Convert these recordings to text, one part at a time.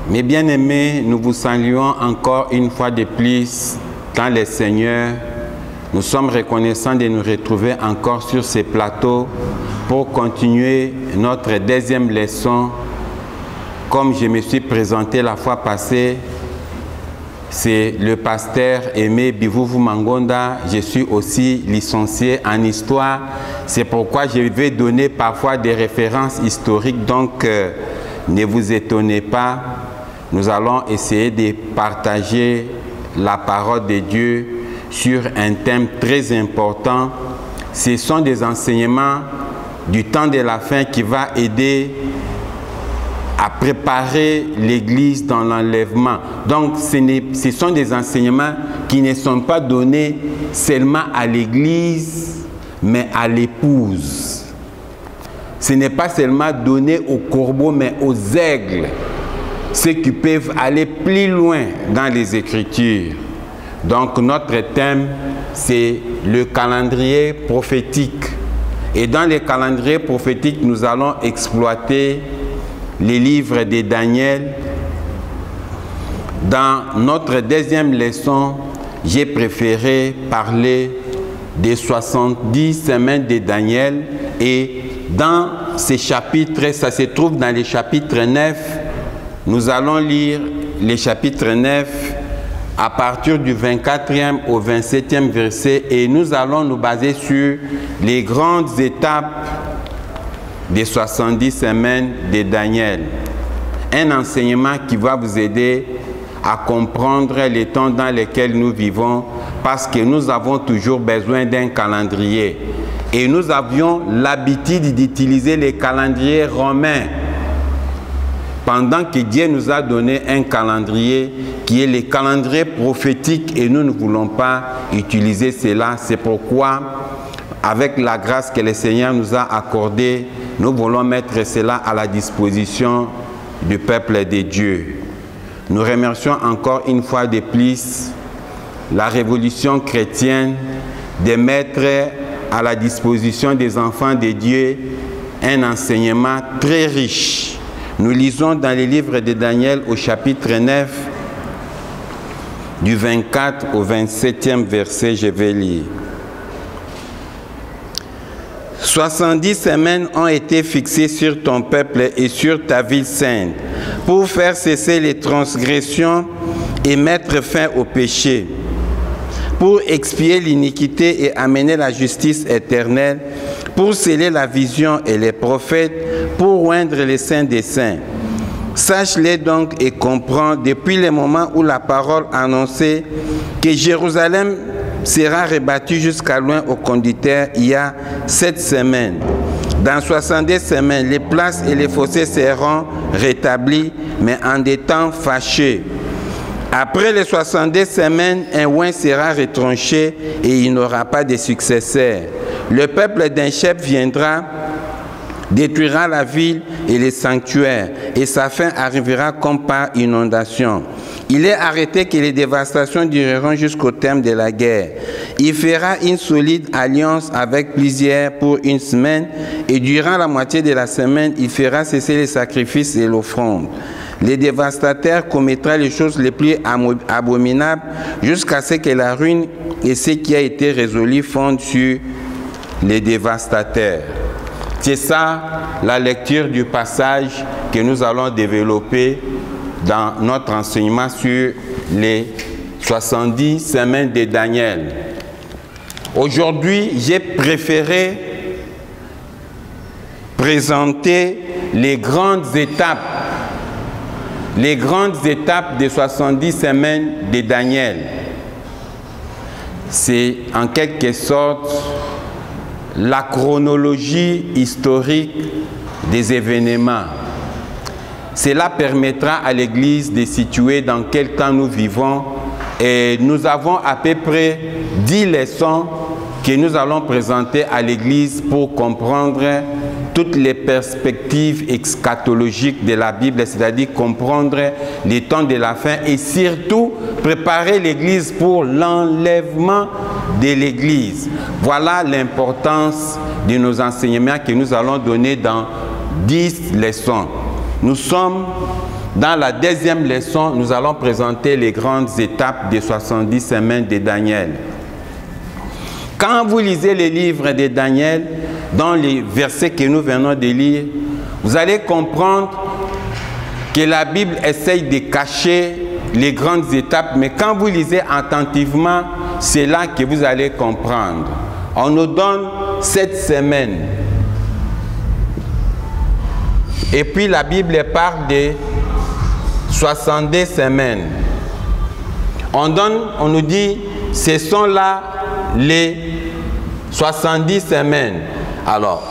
Mes bien-aimés, nous vous saluons encore une fois de plus dans le Seigneur. Nous sommes reconnaissants de nous retrouver encore sur ces plateaux pour continuer notre deuxième leçon. Comme je me suis présenté la fois passée, c'est le pasteur Aimé Bivuvu Mangonda. Je suis aussi licencié en histoire. C'est pourquoi je vais donner parfois des références historiques, donc ne vous étonnez pas. Nous allons essayer de partager la parole de Dieu sur un thème très important. Ce sont des enseignements du temps de la fin qui va aider à préparer l'Église dans l'enlèvement. Donc, ce sont des enseignements qui ne sont pas donnés seulement à l'Église, mais à l'épouse. Ce n'est pas seulement donné aux corbeaux, mais aux aigles, ceux qui peuvent aller plus loin dans les Écritures. Donc, notre thème, c'est le calendrier prophétique. Et dans le calendrier prophétique, nous allons exploiter les livres de Daniel. Dans notre deuxième leçon, j'ai préféré parler des 70 semaines de Daniel. Et dans ces chapitres, ça se trouve dans le chapitre 9, nous allons lire les chapitres 9 à partir du 24e au 27e verset et nous allons nous baser sur les grandes étapes des 70 semaines de Daniel. Un enseignement qui va vous aider à comprendre les temps dans lesquels nous vivons parce que nous avons toujours besoin d'un calendrier. Et nous avions l'habitude d'utiliser les calendriers romains. Pendant que Dieu nous a donné un calendrier qui est le calendrier prophétique et nous ne voulons pas utiliser cela. C'est pourquoi, avec la grâce que le Seigneur nous a accordée, nous voulons mettre cela à la disposition du peuple de Dieu. Nous remercions encore une fois de plus la révolution chrétienne de mettre à la disposition des enfants de Dieu un enseignement très riche. Nous lisons dans les livres de Daniel au chapitre 9, du 24 au 27e verset, je vais lire. 70 semaines ont été fixées sur ton peuple et sur ta ville sainte, pour faire cesser les transgressions et mettre fin au péché, pour expier l'iniquité et amener la justice éternelle, pour sceller la vision et les prophètes, pour oindre les saints des saints. Sache-les donc et comprends depuis le moment où la parole annonçait que Jérusalem sera rebattue jusqu'à loin au conditionnel il y a 7 semaines. Dans 70 semaines, les places et les fossés seront rétablis, mais en des temps fâchés. Après les 70 semaines, un oin sera retranché et il n'aura pas de successeur. Le peuple d'un chef viendra, détruira la ville et les sanctuaires, et sa fin arrivera comme par inondation. Il est arrêté que les dévastations dureront jusqu'au terme de la guerre. Il fera une solide alliance avec plusieurs pour une semaine, et durant la moitié de la semaine, il fera cesser les sacrifices et l'offrande. Les dévastateurs commettront les choses les plus abominables jusqu'à ce que la ruine et ce qui a été résolu fondent sur les dévastateurs. C'est ça la lecture du passage que nous allons développer dans notre enseignement sur les 70 semaines de Daniel. Aujourd'hui, j'ai préféré présenter les grandes étapes des 70 semaines de Daniel. C'est en quelque sorte la chronologie historique des événements. Cela permettra à l'Église de situer dans quel temps nous vivons et nous avons à peu près 10 leçons que nous allons présenter à l'Église pour comprendre toutes les perspectives eschatologiques de la Bible, c'est-à-dire comprendre les temps de la fin et surtout préparer l'Église pour l'enlèvement de l'Église. Voilà l'importance de nos enseignements que nous allons donner dans 10 leçons. Nous sommes dans la 2e leçon, nous allons présenter les grandes étapes des 70 semaines de Daniel. Quand vous lisez les livres de Daniel, dans les versets que nous venons de lire, vous allez comprendre que la Bible essaye de cacher les grandes étapes, mais quand vous lisez attentivement, c'est là que vous allez comprendre. On nous donne 7 semaines. Et puis la Bible parle de 70 semaines. On nous dit, ce sont là les 70 semaines. Alors,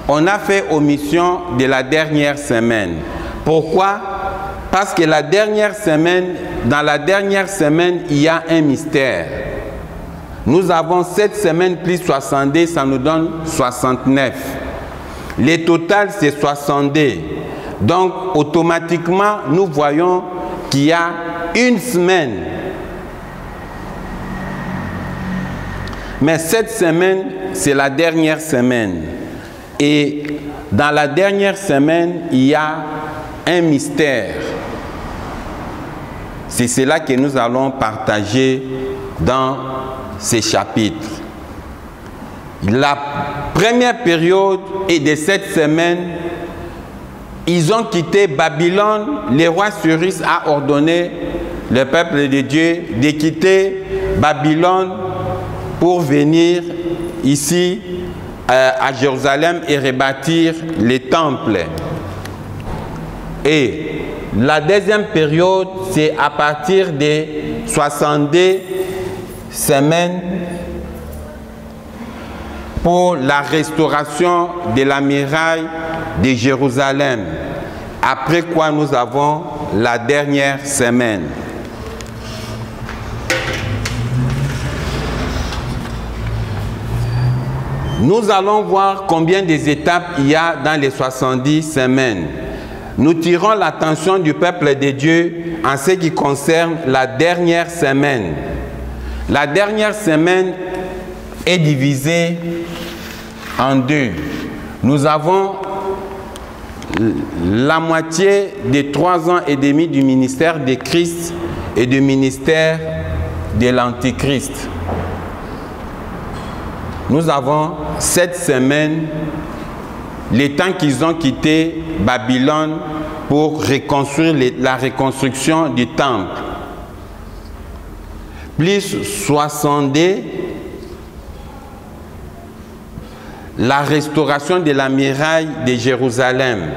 on a fait omission de la dernière semaine. Pourquoi? Parce que la dernière semaine, dans la dernière semaine, il y a un mystère. Nous avons 7 semaines plus 70, ça nous donne 69. Le total, c'est 62. Donc, automatiquement, nous voyons qu'il y a une semaine. Mais cette semaine, c'est la dernière semaine. Et dans la dernière semaine, il y a un mystère. C'est cela que nous allons partager dans ces chapitres. La première période est de cette semaine. Ils ont quitté Babylone. Le roi Cyrus a ordonné le peuple de Dieu de quitter Babylone pour venir ici à Jérusalem et rebâtir les temples. Et la deuxième période, c'est à partir de 62 semaines pour la restauration de la muraille de Jérusalem. Après quoi nous avons la dernière semaine. Nous allons voir combien d'étapes il y a dans les 70 semaines. Nous tirons l'attention du peuple de Dieu en ce qui concerne la dernière semaine. La dernière semaine est divisée en deux. Nous avons la moitié des 3 ans et demi du ministère de Christ et du ministère de l'Antichrist. Nous avons 7 semaines, les temps qu'ils ont quitté Babylone pour reconstruire la reconstruction du temple. Plus 62, la restauration de la muraille de Jérusalem.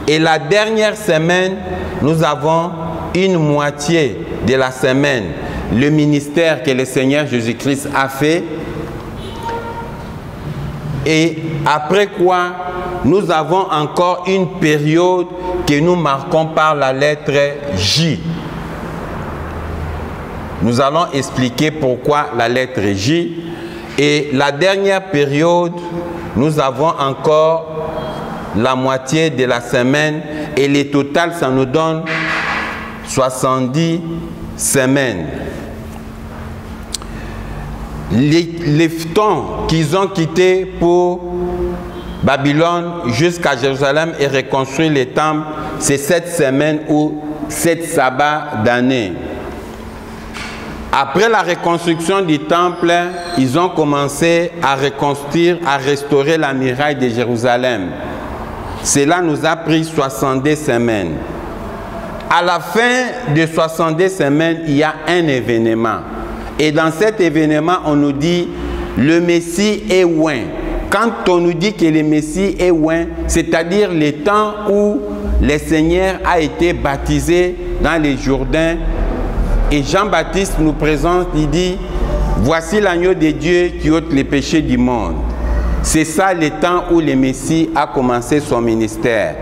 Et la dernière semaine, nous avons une moitié de la semaine, le ministère que le Seigneur Jésus-Christ a fait. Et après quoi, nous avons encore une période que nous marquons par la lettre J. Nous allons expliquer pourquoi la lettre J. Et la dernière période, nous avons encore la moitié de la semaine. Et le total, ça nous donne 70 semaines. Les temps qu'ils ont quittés pour Babylone jusqu'à Jérusalem et reconstruire les temples, c'est 7 semaines ou 7 sabbats d'année. Après la reconstruction du temple, ils ont commencé à reconstruire, à restaurer la muraille de Jérusalem. Cela nous a pris 62 semaines. À la fin de 62 semaines, il y a un événement. Et dans cet événement, on nous dit le Messie est loin. Quand on nous dit que le Messie est loin, c'est-à-dire le temps où le Seigneur a été baptisé dans les Jourdains. Et Jean-Baptiste nous présente, il dit, voici l'agneau de Dieu qui ôte les péchés du monde. C'est ça le temps où le Messie a commencé son ministère.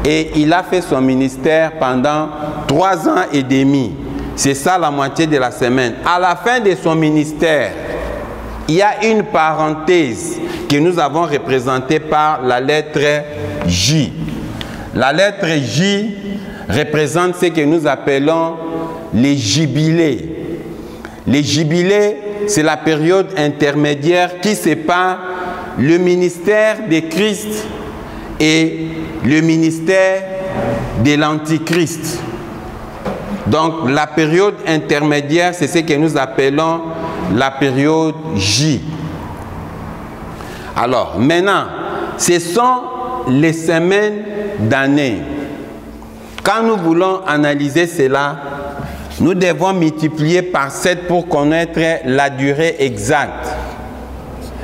Et il a fait son ministère pendant 3 ans et demi. C'est ça la moitié de la semaine. À la fin de son ministère, il y a une parenthèse que nous avons représentée par la lettre J. La lettre J représente ce que nous appelons les jubilés. Les jubilés c'est la période intermédiaire qui sépare le ministère de Christ et le ministère de l'Antichrist. Donc la période intermédiaire, c'est ce que nous appelons la période J. Alors maintenant, ce sont les semaines d'année. Quand nous voulons analyser cela, nous devons multiplier par 7 pour connaître la durée exacte.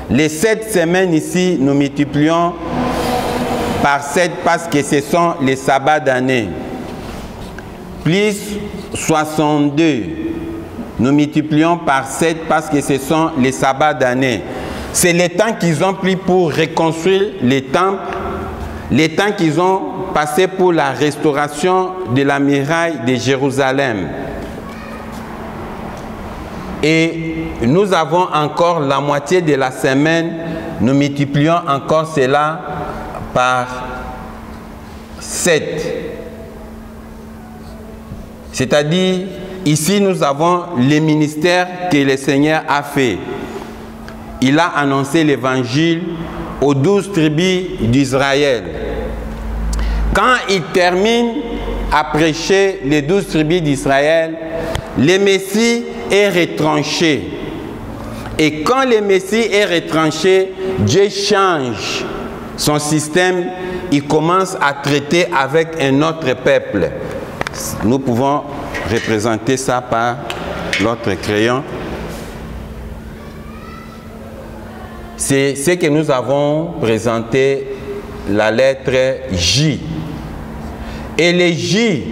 Les 7 semaines ici, nous multiplions par 7 parce que ce sont les sabbats d'année. Plus 62. Nous multiplions par 7 parce que ce sont les sabbats d'année. C'est le temps qu'ils ont pris pour reconstruire les temples, les temps qu'ils ont passé pour la restauration de la muraille de Jérusalem. Et nous avons encore la moitié de la semaine, nous multiplions encore cela par 7. C'est-à-dire, ici nous avons les ministères que le Seigneur a fait. Il a annoncé l'évangile aux 12 tribus d'Israël. Quand il termine à prêcher les 12 tribus d'Israël, le Messie est retranché. Et quand le Messie est retranché, Dieu change son système. Il commence à traiter avec un autre peuple. Nous pouvons représenter ça par l'autre crayon. C'est ce que nous avons présenté, la lettre J. Et le J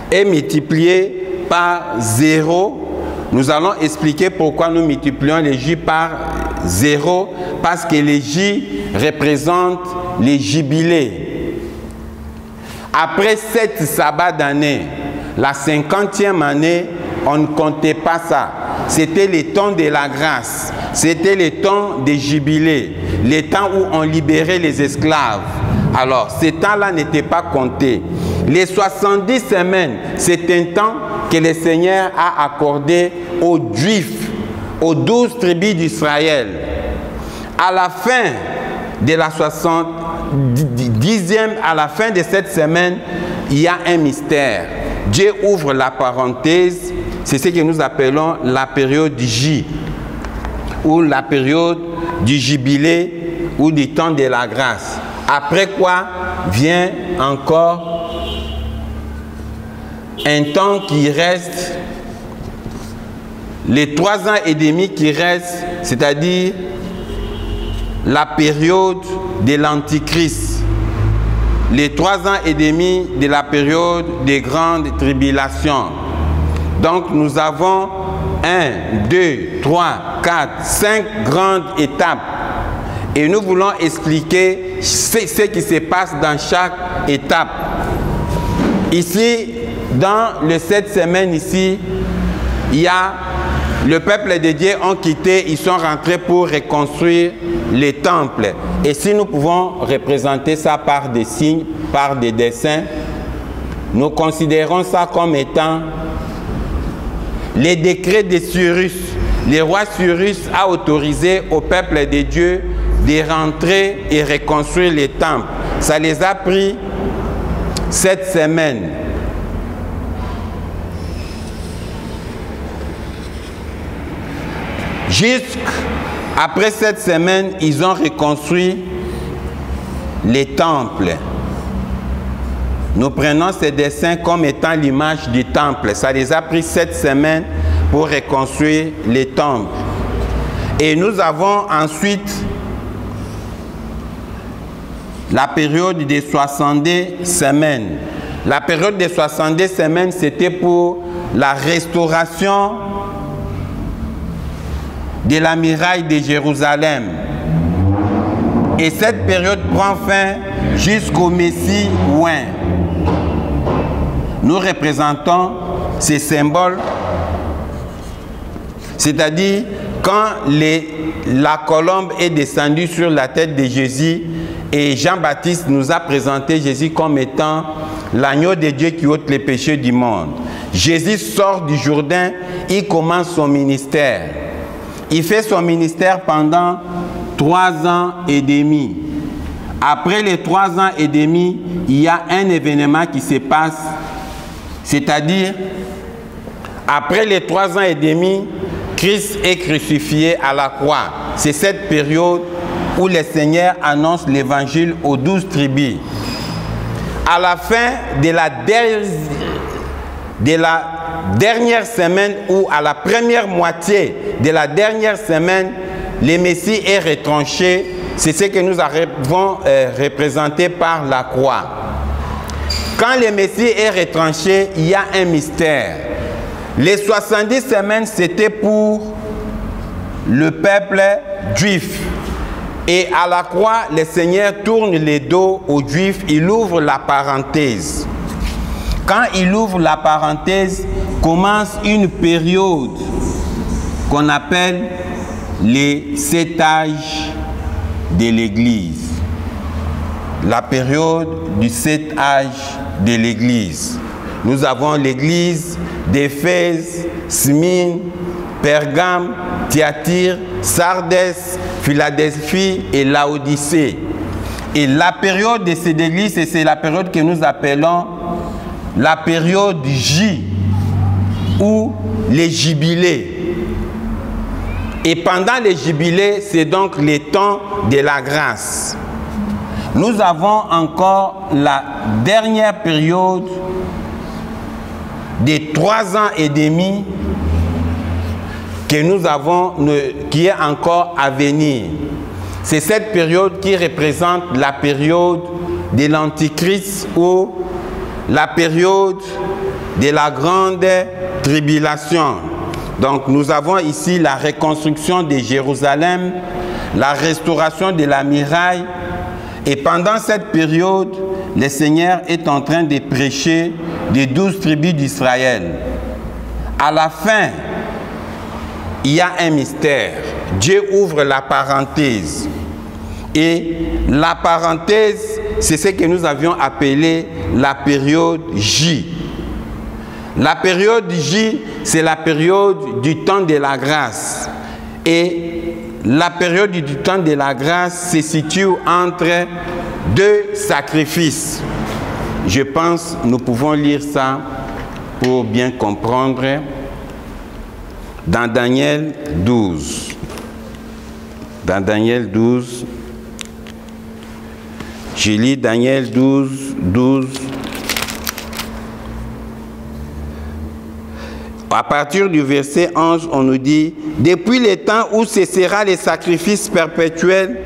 est multiplié par 0. Nous allons expliquer pourquoi nous multiplions le J par 0. Parce que le J représente les jubilés. Après 7 sabbats d'année, la 50e année, on ne comptait pas ça. C'était le temps de la grâce. C'était le temps des jubilés. Le temps où on libérait les esclaves. Alors, ce temps-là n'était pas compté. Les 70 semaines, c'est un temps que le Seigneur a accordé aux Juifs, aux 12 tribus d'Israël. À la fin de la 70e, à la fin de cette semaine, il y a un mystère. Dieu ouvre la parenthèse, c'est ce que nous appelons la période J, ou la période du jubilé, ou du temps de la grâce. Après quoi vient encore un temps qui reste, les 3 ans et demi qui restent, c'est-à-dire la période de l'Antichrist. Les 3 ans et demi de la période des grandes tribulations. Donc nous avons 1, 2, 3, 4, 5 grandes étapes. Et nous voulons expliquer ce qui se passe dans chaque étape. Ici, dans les 7 semaines ici, il y a le peuple de Dieu ont quitté, ils sont rentrés pour reconstruire les temples. Et si nous pouvons représenter ça par des signes, par des dessins, nous considérons ça comme étant les décrets de Cyrus. Le roi Cyrus a autorisé au peuple de Dieu de rentrer et reconstruire les temples. Ça les a pris 7 semaines. Jusqu'après 7 semaines, ils ont reconstruit les temples. Nous prenons ces dessins comme étant l'image du temple. Ça les a pris 7 semaines pour reconstruire les temples. Et nous avons ensuite la période des 70 semaines. La période des 70 semaines, c'était pour la restauration de la muraille de Jérusalem. Et cette période prend fin jusqu'au Messie oint. Nous représentons ces symboles, c'est-à-dire quand la colombe est descendue sur la tête de Jésus et Jean-Baptiste nous a présenté Jésus comme étant l'agneau de Dieu qui ôte les péchés du monde. Jésus sort du Jourdain, il commence son ministère. Il fait son ministère pendant 3 ans et demi. Après les 3 ans et demi, il y a un événement qui se passe, c'est-à-dire, après les 3 ans et demi, Christ est crucifié à la croix. C'est cette période où le Seigneur annonce l'évangile aux 12 tribus. À la fin de la dernière semaine ou à la première moitié de la dernière semaine, le Messie est retranché. C'est ce que nous avons représenté par la croix. Quand le Messie est retranché, il y a un mystère. Les 70 semaines, c'était pour le peuple juif. Et à la croix, le Seigneur tourne les dos aux Juifs, il ouvre la parenthèse. Quand il ouvre la parenthèse, commence une période qu'on appelle les 7 âges de l'Église. La période du 7 âges de l'Église. Nous avons l'Église d'Éphèse, Smyrne, Pergame, Thyatire, Sardis, Philadelphie et Laodicée. Et la période de ces églises, c'est la période que nous appelons la période J, ou les jubilés. Et pendant les jubilés, c'est donc le temps de la grâce. Nous avons encore la dernière période de 3 ans et demi que nous avons, qui est encore à venir. C'est cette période qui représente la période de l'Antichrist ou la période de la grande tribulation. Donc nous avons ici la reconstruction de Jérusalem, la restauration de la muraille. Et pendant cette période, le Seigneur est en train de prêcher des 12 tribus d'Israël. À la fin, il y a un mystère. Dieu ouvre la parenthèse. Et la parenthèse, c'est ce que nous avions appelé la période J. La période J, c'est la période du temps de la grâce. Et la période du temps de la grâce se situe entre 2 sacrifices. Je pense que nous pouvons lire ça pour bien comprendre. Dans Daniel 12. Dans Daniel 12. Je lis Daniel 12, 12. À partir du verset 11, on nous dit: depuis le temps où cessera les sacrifices perpétuels,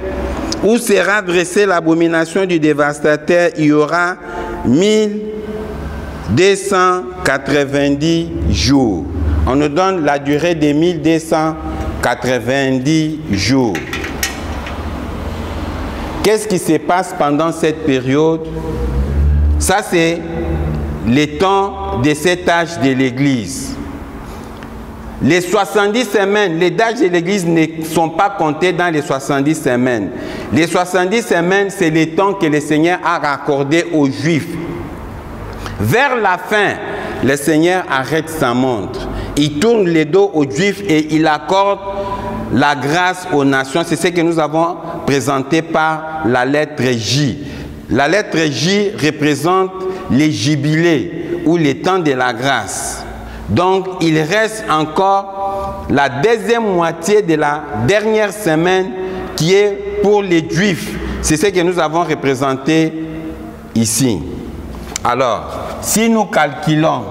où sera dressée l'abomination du dévastateur, il y aura 1290 jours. On nous donne la durée de 1290 jours. Qu'est-ce qui se passe pendant cette période? Ça, c'est le temps de cet âge de l'Église. Les 70 semaines, les âges de l'Église ne sont pas comptés dans les 70 semaines. Les 70 semaines, c'est le temps que le Seigneur a accordé aux Juifs. Vers la fin, le Seigneur arrête sa montre. Il tourne les dos aux Juifs et il accorde la grâce aux nations. C'est ce que nous avons présenté par la lettre J. La lettre J représente les jubilés ou les temps de la grâce. Donc, il reste encore la deuxième moitié de la dernière semaine qui est pour les Juifs. C'est ce que nous avons représenté ici. Alors, si nous calculons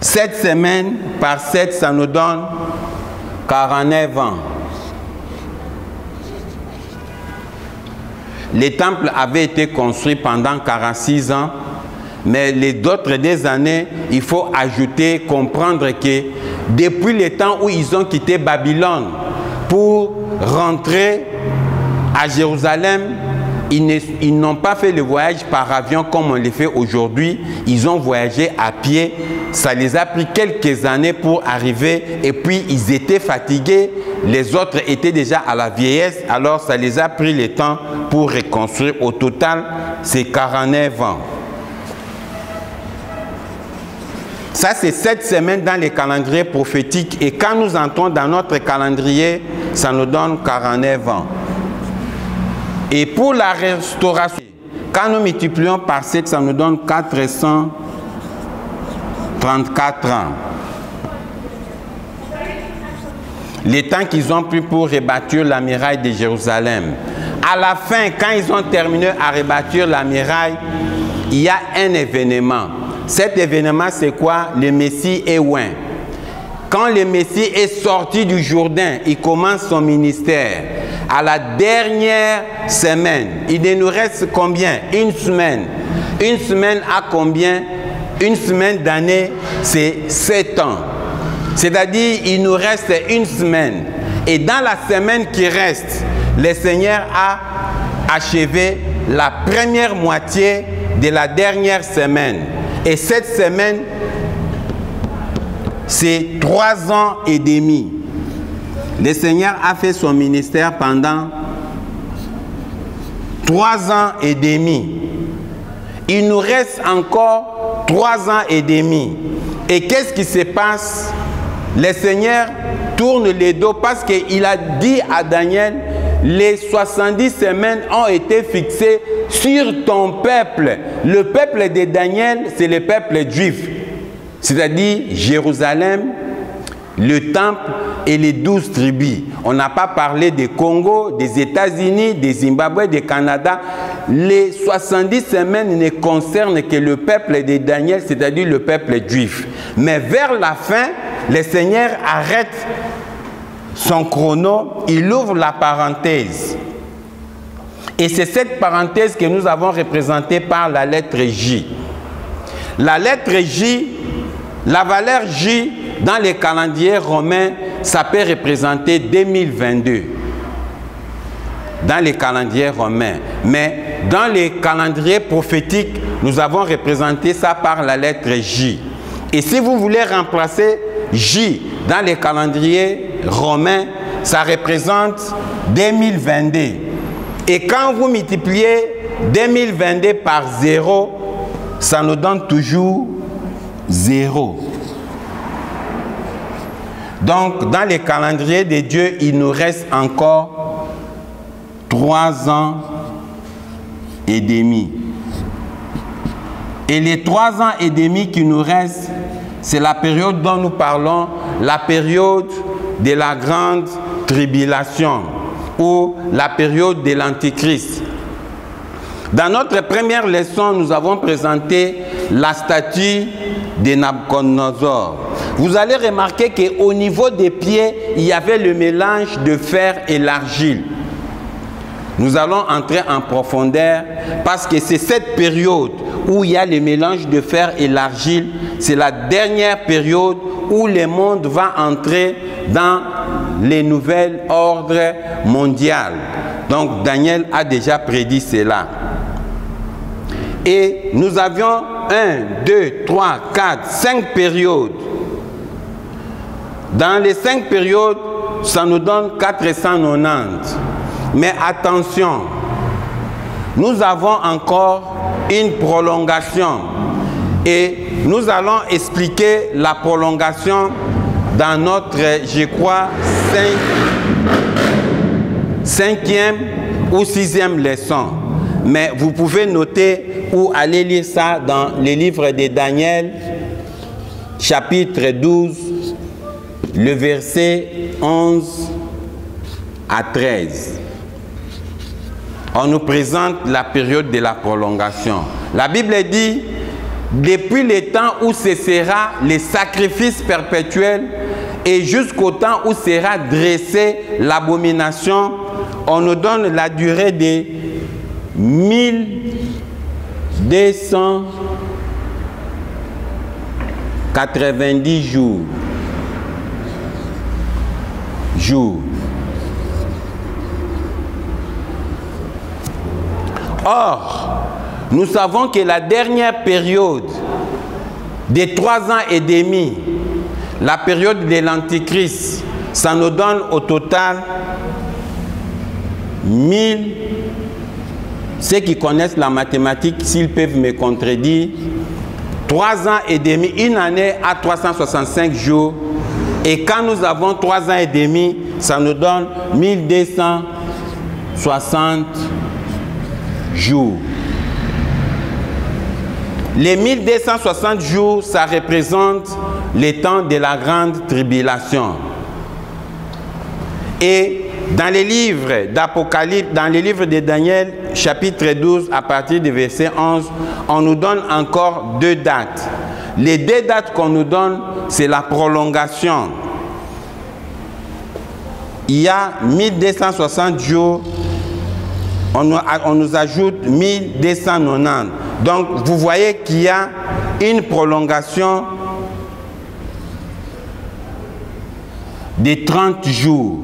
7 semaines par 7, ça nous donne 49 ans. Le temple avait été construit pendant 46 ans, mais les autres des années, il faut ajouter, comprendre que depuis le temps où ils ont quitté Babylone pour rentrer à Jérusalem, ils n'ont pas fait le voyage par avion comme on le fait aujourd'hui. Ils ont voyagé à pied. Ça les a pris quelques années pour arriver et puis ils étaient fatigués. Les autres étaient déjà à la vieillesse. Alors ça les a pris le temps pour reconstruire. Au total, c'est 49 ans. Ça, c'est 7 semaines dans les calendriers prophétiques. Et quand nous entrons dans notre calendrier, ça nous donne 49 ans. Et pour la restauration, quand nous multiplions par 7, ça nous donne 434 ans. Les temps qu'ils ont pris pour rebâtir la muraille de Jérusalem. À la fin, quand ils ont terminé à rebâtir la muraille, il y a un événement. Cet événement, c'est quoi? Le Messie est oint. Quand le Messie est sorti du Jourdain, il commence son ministère. À la dernière semaine, il nous reste combien? Une semaine. Une semaine à combien? Une semaine d'année, c'est 7 ans. C'est-à-dire, il nous reste une semaine. Et dans la semaine qui reste, le Seigneur a achevé la première moitié de la dernière semaine. Et cette semaine, c'est 3 ans et demi. Le Seigneur a fait son ministère pendant 3 ans et demi. Il nous reste encore 3 ans et demi. Et qu'est-ce qui se passe? Le Seigneur tourne les dos parce qu'il a dit à Daniel, les 70 semaines ont été fixées sur ton peuple. Le peuple de Daniel, c'est le peuple juif. C'est-à-dire Jérusalem, le temple et les 12 tribus. On n'a pas parlé des Congo, des États-Unis, des Zimbabwe, du Canada. Les 70 semaines ne concernent que le peuple de Daniel, c'est-à-dire le peuple juif. Mais vers la fin, le Seigneur arrête son chrono, il ouvre la parenthèse. Et c'est cette parenthèse que nous avons représentée par la lettre J. La lettre J, la valeur J, dans les calendriers romains, ça peut représenter 2022. Dans les calendriers romains. Mais dans les calendriers prophétiques, nous avons représenté ça par la lettre J. Et si vous voulez remplacer J dans les calendriers romains, ça représente 2022. Et quand vous multipliez 2022 par 0, ça nous donne toujours 0. Donc, dans les calendriers de Dieu, il nous reste encore 3 ans et demi. Et les 3 ans et demi qui nous restent, c'est la période dont nous parlons, la période de la grande tribulation ou la période de l'Antichrist. Dans notre première leçon, nous avons présenté la statue de Nabuchodonosor. Vous allez remarquer qu'au niveau des pieds, il y avait le mélange de fer et l'argile. Nous allons entrer en profondeur parce que c'est cette période où il y a le mélange de fer et l'argile. C'est la dernière période où le monde va entrer dans les nouvelles ordres mondiales. Donc Daniel a déjà prédit cela. Et nous avions 1, 2, 3, 4, 5 périodes. Dans les 5 périodes, ça nous donne 490. Mais attention, nous avons encore une prolongation. Et nous allons expliquer la prolongation dans notre, je crois, 5e ou 6e leçon. Mais vous pouvez noter ou aller lire ça dans les livres de Daniel, chapitre 12, le verset 11 à 13. On nous présente la période de la prolongation. La Bible dit, depuis le temps où cessera les sacrifices perpétuels et jusqu'au temps où sera dressée l'abomination, on nous donne la durée de 1290 jours. Or, nous savons que la dernière période de 3 ans et demi, la période de l'Antichrist, ça nous donne au total 1000. Ceux qui connaissent la mathématique, s'ils peuvent me contredire, 3 ans et demi, une année à 365 jours. Et quand nous avons 3 ans et demi, ça nous donne 1260 jours. Les 1260 jours, ça représente les temps de la grande tribulation. Et dans les livres d'Apocalypse, dans les livres de Daniel, chapitre 12, à partir du verset 11, on nous donne encore 2 dates. Les 2 dates qu'on nous donne, c'est la prolongation. Il y a 1260 jours, on nous ajoute 1290. Donc, vous voyez qu'il y a une prolongation de 30 jours.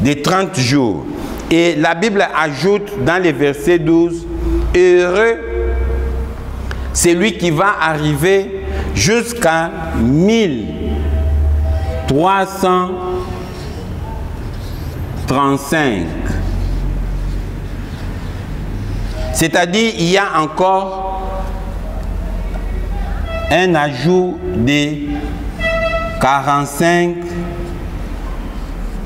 De 30 jours. Et la Bible ajoute dans le verset 12, « Heureux, c'est lui qui va arriver jusqu'à 1335. » C'est-à-dire, il y a encore un ajout de 45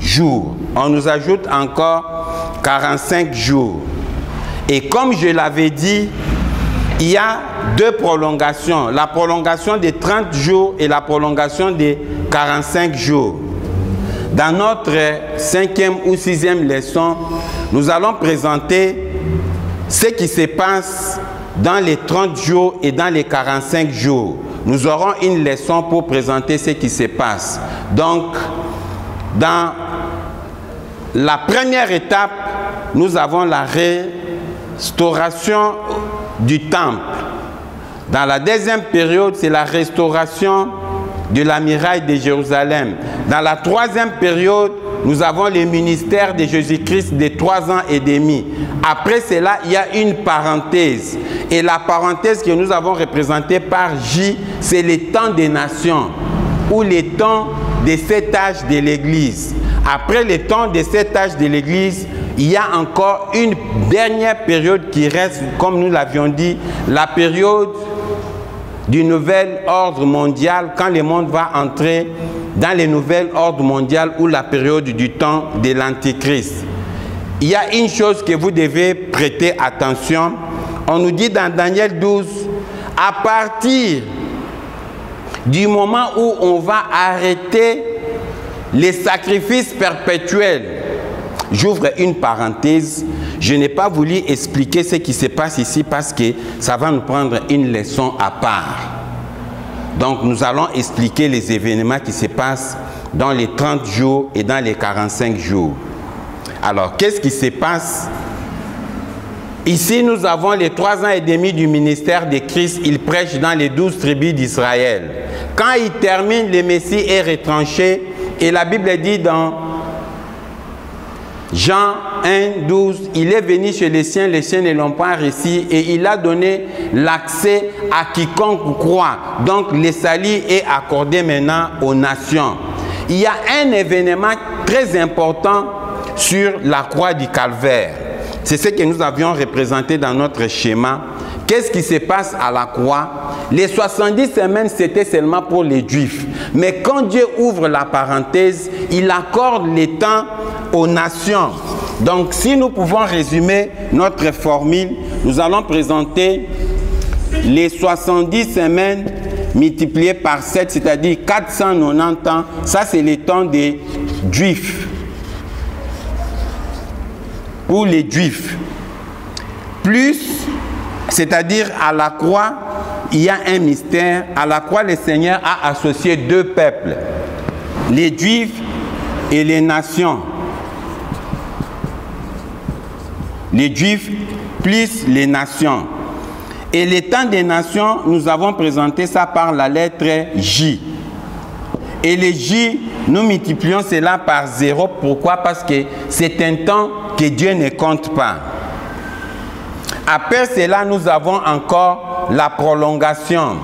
jours. On nous ajoute encore 45 jours. Et comme je l'avais dit, il y a 2 prolongations. La prolongation de 30 jours et la prolongation de 45 jours. Dans notre 5e ou 6e leçon, nous allons présenter ce qui se passe dans les 30 jours et dans les 45 jours. Nous aurons une leçon pour présenter ce qui se passe. Donc, dans la première étape, nous avons la restauration du temple. Dans la deuxième période, c'est la restauration de la muraille de Jérusalem. Dans la troisième période, nous avons le ministère de Jésus-Christ de 3 ans et demi. Après cela, il y a une parenthèse. Et la parenthèse que nous avons représentée par J, c'est les temps des nations, ou les temps de cet âge de l'Église. Après les temps de cet âge de l'Église, il y a encore une dernière période qui reste, comme nous l'avions dit, la période du nouvel ordre mondial, quand le monde va entrer dans le nouvel ordre mondial, ou la période du temps de l'Antichrist. Il y a une chose que vous devez prêter attention. On nous dit dans Daniel 12, à partir du moment où on va arrêter les sacrifices perpétuels. J'ouvre une parenthèse. Je n'ai pas voulu expliquer ce qui se passe ici parce que ça va nous prendre une leçon à part. Donc nous allons expliquer les événements qui se passent dans les 30 jours et dans les 45 jours. Alors, qu'est-ce qui se passe? Ici, nous avons les 3 ans et demi du ministère de Christ. Il prêche dans les 12 tribus d'Israël. Quand il termine, le Messie est retranché. Et la Bible dit dans Jean 1, 12, il est venu chez les siens ne l'ont pas reçu, et il a donné l'accès à quiconque croit. Donc, le salut est accordé maintenant aux nations. Il y a un événement très important sur la croix du Calvaire. C'est ce que nous avions représenté dans notre schéma. Qu'est-ce qui se passe à la croix? Les 70 semaines, c'était seulement pour les Juifs. Mais quand Dieu ouvre la parenthèse, il accorde les temps aux nations. Donc, si nous pouvons résumer notre formule, nous allons présenter les 70 semaines multipliées par 7, c'est-à-dire 490 ans. Ça, c'est les temps des Juifs. Pour les Juifs. Plus, c'est-à-dire à la croix, il y a un mystère. À la croix, le Seigneur a associé 2 peuples, les Juifs et les nations. Les Juifs plus les nations. Et les temps des nations, nous avons présenté ça par la lettre J. Et les J, nous multiplions cela par 0. Pourquoi? Parce que c'est un temps que Dieu ne compte pas. Après cela, nous avons encore la prolongation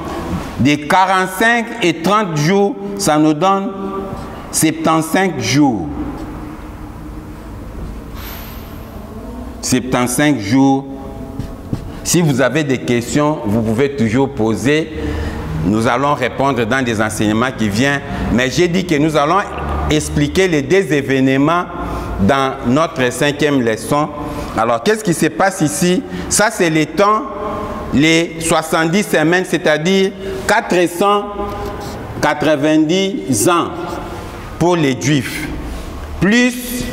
des 45 et 30 jours. Ça nous donne 75 jours. 75 jours. Si vous avez des questions, vous pouvez toujours poser. Nous allons répondre dans des enseignements qui viennent. Mais j'ai dit que nous allons expliquer les deux événements dans notre 5e leçon. Alors, qu'est-ce qui se passe ici? Ça, c'est les temps, les 70 semaines, c'est-à-dire 490 ans pour les Juifs, plus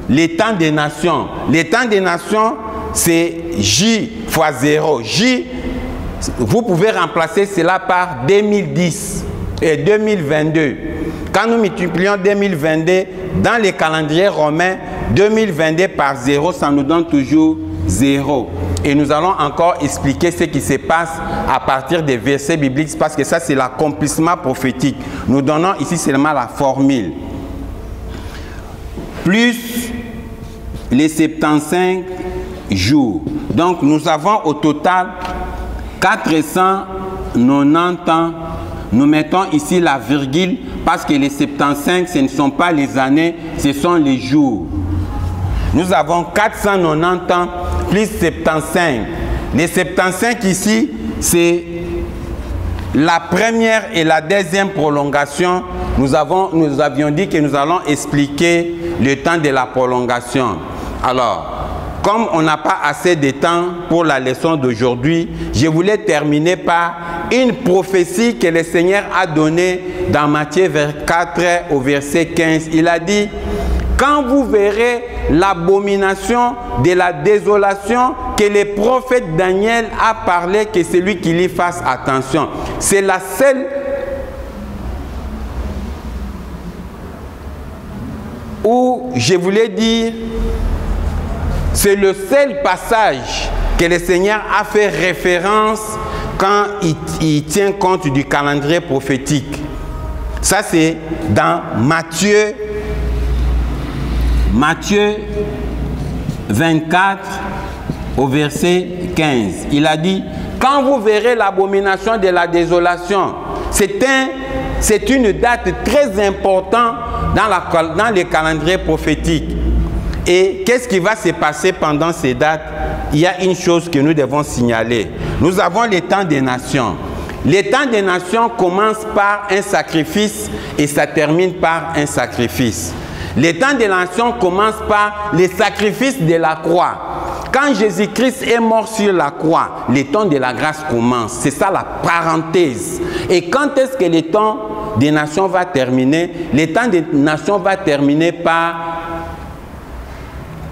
les temps des nations. Les temps des nations, c'est J fois 0. J, vous pouvez remplacer cela par 2010 et 2022. Quand nous multiplions 2022 dans les calendriers romains, 2022 par 0, ça nous donne toujours 0. Et nous allons encore expliquer ce qui se passe à partir des versets bibliques, parce que ça, c'est l'accomplissement prophétique. Nous donnons ici seulement la formule. Plus les 75 jours. Donc, nous avons au total 490 ans. Nous mettons ici la virgule parce que les 75, ce ne sont pas les années, ce sont les jours. Nous avons 490 ans plus 75. Les 75 ici, c'est la première et la deuxième prolongation. Nous avions dit que nous allons expliquer le temps de la prolongation. Alors, comme on n'a pas assez de temps pour la leçon d'aujourd'hui, je voulais terminer par une prophétie que le Seigneur a donnée dans Matthieu 4 au verset 15. Il a dit: quand vous verrez l'abomination de la désolation que le prophète Daniel a parlé, que celui qui y fasse attention. C'est la seule où je voulais dire, c'est le seul passage que le Seigneur a fait référence quand il tient compte du calendrier prophétique. Ça, c'est dans Matthieu 24 au verset 15. Il a dit: quand vous verrez l'abomination de la désolation, c'est une date très importante dans les calendriers prophétiques. Et qu'est-ce qui va se passer pendant ces dates? Il y a une chose que nous devons signaler. Nous avons les temps des nations. Les temps des nations commencent par un sacrifice et ça termine par un sacrifice. Les temps des nations commencent par les sacrifices de la croix. Quand Jésus-Christ est mort sur la croix, les temps de la grâce commencent. C'est ça la parenthèse. Et quand est-ce que les temps des nations va terminer? Les temps des nations va terminer par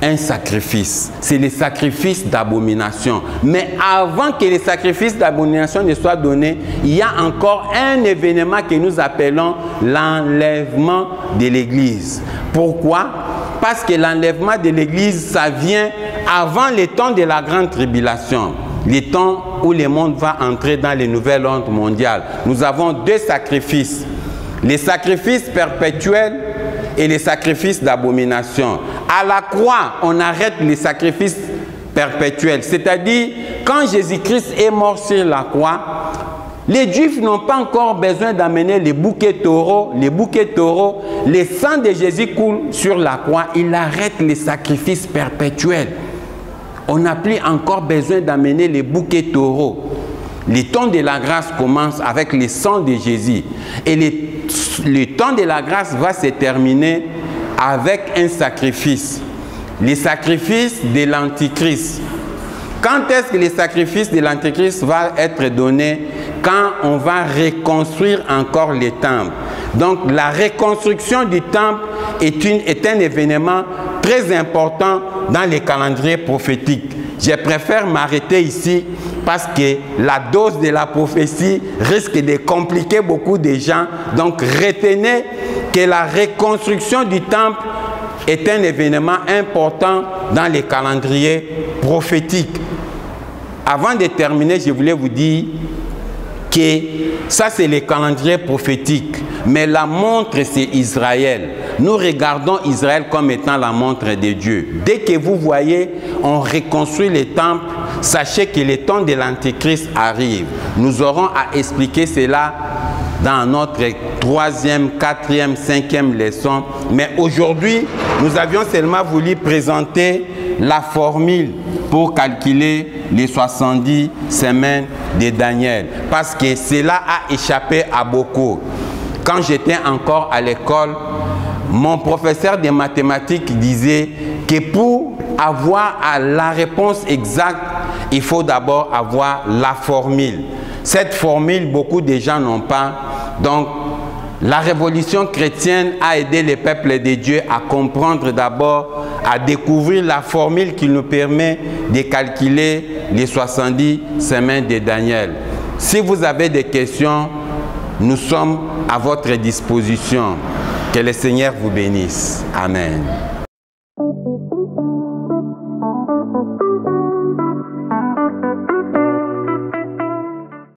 un sacrifice. C'est le sacrifice d'abomination. Mais avant que les sacrifices d'abomination ne soient donnés, il y a encore un événement que nous appelons l'enlèvement de l'Église. Pourquoi? Parce que l'enlèvement de l'Église, ça vient avant les temps de la grande tribulation. Les temps où le monde va entrer dans le nouvel ordre mondial. Nous avons deux sacrifices. Les sacrifices perpétuels et les sacrifices d'abomination. À la croix, on arrête les sacrifices perpétuels. C'est-à-dire, quand Jésus-Christ est mort sur la croix, les Juifs n'ont pas encore besoin d'amener les bouquets taureaux. Les bouquets taureaux, le sang de Jésus coule sur la croix. Il arrête les sacrifices perpétuels. On n'a plus encore besoin d'amener les bouquets taureaux. Le temps de la grâce commence avec le sang de Jésus. Et le temps de la grâce va se terminer avec un sacrifice. Le sacrifice de l'Antichrist. Quand est-ce que le sacrifice de l'Antichrist va être donné? Quand on va reconstruire encore les temples. Donc la reconstruction du temple est un événement très important dans les calendriers prophétiques. Je préfère m'arrêter ici parce que la dose de la prophétie risque de compliquer beaucoup de gens. Donc retenez que la reconstruction du temple est un événement important dans les calendriers prophétiques. Avant de terminer, je voulais vous dire que ça, c'est les calendriers prophétiques. Mais la montre, c'est Israël. Nous regardons Israël comme étant la montre de Dieu. Dès que vous voyez, on reconstruit les temples, sachez que le temps de l'Antéchrist arrive. Nous aurons à expliquer cela dans notre 3e, 4e, 5e leçon. Mais aujourd'hui, nous avions seulement voulu présenter la formule pour calculer les 70 semaines de Daniel. Parce que cela a échappé à beaucoup. Quand j'étais encore à l'école, mon professeur de mathématiques disait que pour avoir la réponse exacte, il faut d'abord avoir la formule. Cette formule, beaucoup de gens n'ont pas. Donc, la révolution chrétienne a aidé les peuples de Dieu à comprendre d'abord, à découvrir la formule qui nous permet de calculer les 70 semaines de Daniel. Si vous avez des questions, nous sommes à votre disposition. Que le Seigneur vous bénisse. Amen.